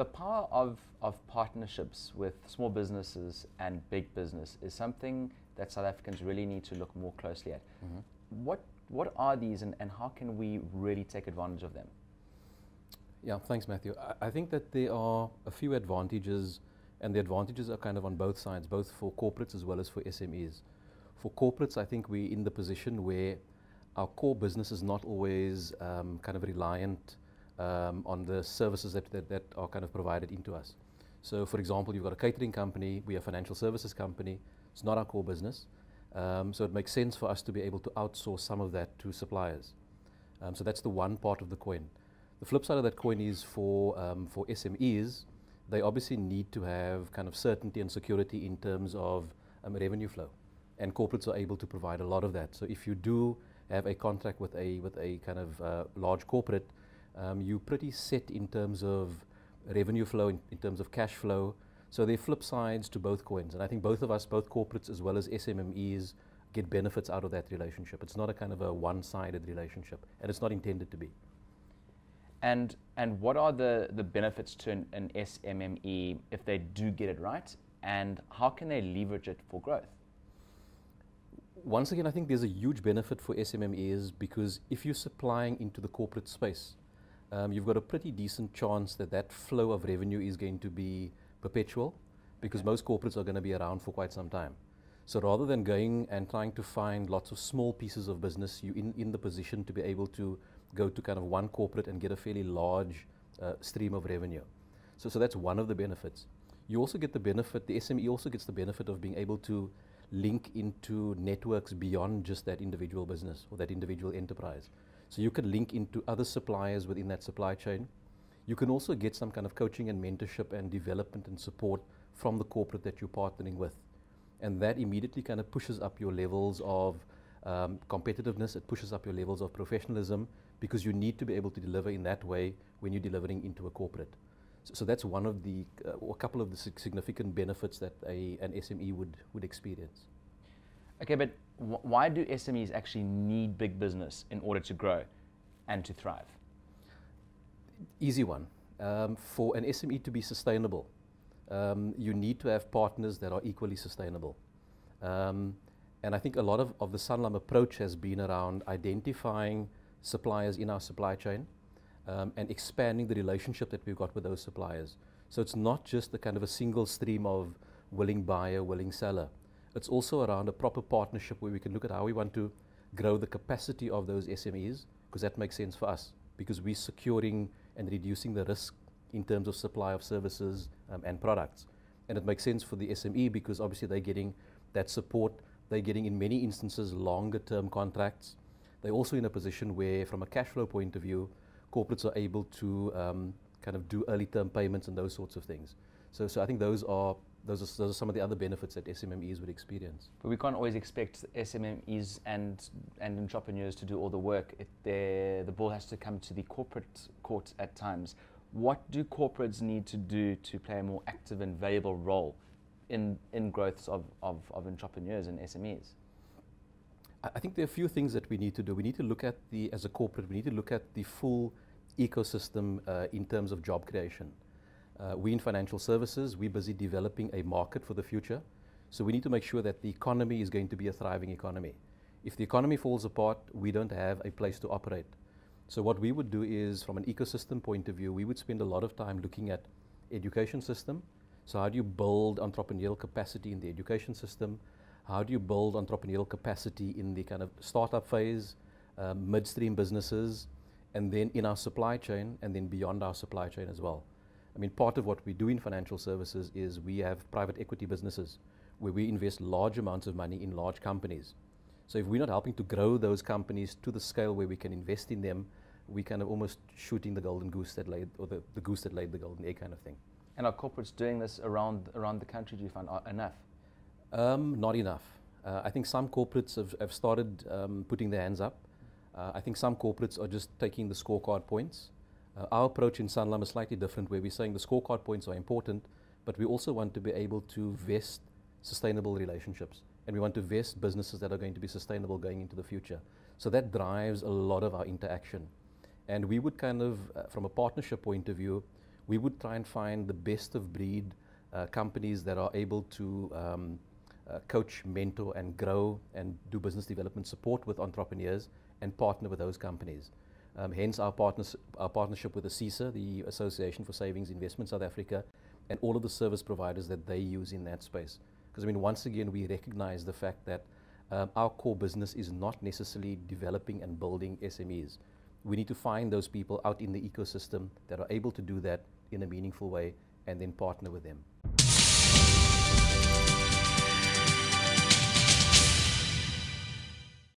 The power of partnerships with small businesses and big business is something that South Africans really need to look more closely at. What are these, and how can we really take advantage of them? Yeah, thanks, Matthew. I think that there are a few advantages, and the advantages are kind of on both sides, both for corporates as well as for SMEs. For corporates, I think we're in the position where our core business is not always kind of reliant on the services that are kind of provided into us. So, for example, you've got a catering company, we are a financial services company, it's not our core business. So it makes sense for us to be able to outsource some of that to suppliers. So that's the one part of the coin. The flip side of that coin is for SMEs, they obviously need to have kind of certainty and security in terms of revenue flow. And corporates are able to provide a lot of that. So if you do have a contract with a kind of large corporate, you're pretty set in terms of revenue flow, in terms of cash flow. So there are flip sides to both coins. And I think both of us, both corporates as well as SMMEs, get benefits out of that relationship. It's not a kind of a one-sided relationship, and it's not intended to be. And what are the benefits to an SMME if they do get it right, and how can they leverage it for growth? Once again, I think there's a huge benefit for SMMEs because if you're supplying into the corporate space, you've got a pretty decent chance that that flow of revenue is going to be perpetual, because most corporates are going to be around for quite some time. So rather than going and trying to find lots of small pieces of business, you're in the position to be able to go to kind of one corporate and get a fairly large stream of revenue. So that's one of the benefits. You also get the benefit, the SME also gets the benefit of being able to link into networks beyond just that individual business or that individual enterprise. So you can link into other suppliers within that supply chain. You can also get some kind of coaching and mentorship and development and support from the corporate that you're partnering with. And that immediately kind of pushes up your levels of competitiveness, it pushes up your levels of professionalism, because you need to be able to deliver in that way when you're delivering into a corporate. So that's one of the, or a couple of the significant benefits that an SME would experience. Okay, but why do SMEs actually need big business in order to grow and to thrive? Easy one. For an SME to be sustainable, you need to have partners that are equally sustainable. And I think a lot of the Sanlam approach has been around identifying suppliers in our supply chain and expanding the relationship that we've got with those suppliers. So it's not just the kind of a single stream of willing buyer, willing seller. It's also around a proper partnership where we can look at how we want to grow the capacity of those SMEs, because that makes sense for us, because we're securing and reducing the risk in terms of supply of services and products. And it makes sense for the SME because obviously they're getting that support. They're getting, in many instances, longer term contracts. They're also in a position where, from a cash flow point of view, corporates are able to kind of do early term payments and those sorts of things. So I think those are some of the other benefits that SMMEs would experience. But we can't always expect SMMEs and entrepreneurs to do all the work. The ball has to come to the corporate court at times. What do corporates need to do to play a more active and valuable role in growths of entrepreneurs and SMEs? I think there are a few things that we need to do. We need to look at as a corporate, we need to look at the full ecosystem in terms of job creation. We in financial services, we're busy developing a market for the future. So we need to make sure that the economy is going to be a thriving economy. If the economy falls apart, we don't have a place to operate. So what we would do is, from an ecosystem point of view, we would spend a lot of time looking at education system. So how do you build entrepreneurial capacity in the education system? How do you build entrepreneurial capacity in the kind of startup phase, midstream businesses, and then in our supply chain, and then beyond our supply chain as well? I mean, part of what we do in financial services is we have private equity businesses where we invest large amounts of money in large companies. So if we're not helping to grow those companies to the scale where we can invest in them, we kind of almost shooting the golden goose that laid, or the goose that laid the golden egg kind of thing. And are corporates doing this around the country, do you find enough? Not enough. I think some corporates have started putting their hands up. I think some corporates are just taking the scorecard points. Our approach in Sanlam is slightly different, where we're saying the scorecard points are important, but we also want to be able to vest sustainable relationships. And we want to vest businesses that are going to be sustainable going into the future. So that drives a lot of our interaction. And we would kind of, from a partnership point of view, we would try and find the best of breed companies that are able to coach, mentor, and grow and do business development support with entrepreneurs and partner with those companies. Hence our partnership with the CISA, the Association for Savings Investment South Africa, and all of the service providers that they use in that space. Because I mean, once again, we recognize the fact that our core business is not necessarily developing and building SMEs. We need to find those people out in the ecosystem that are able to do that in a meaningful way and then partner with them.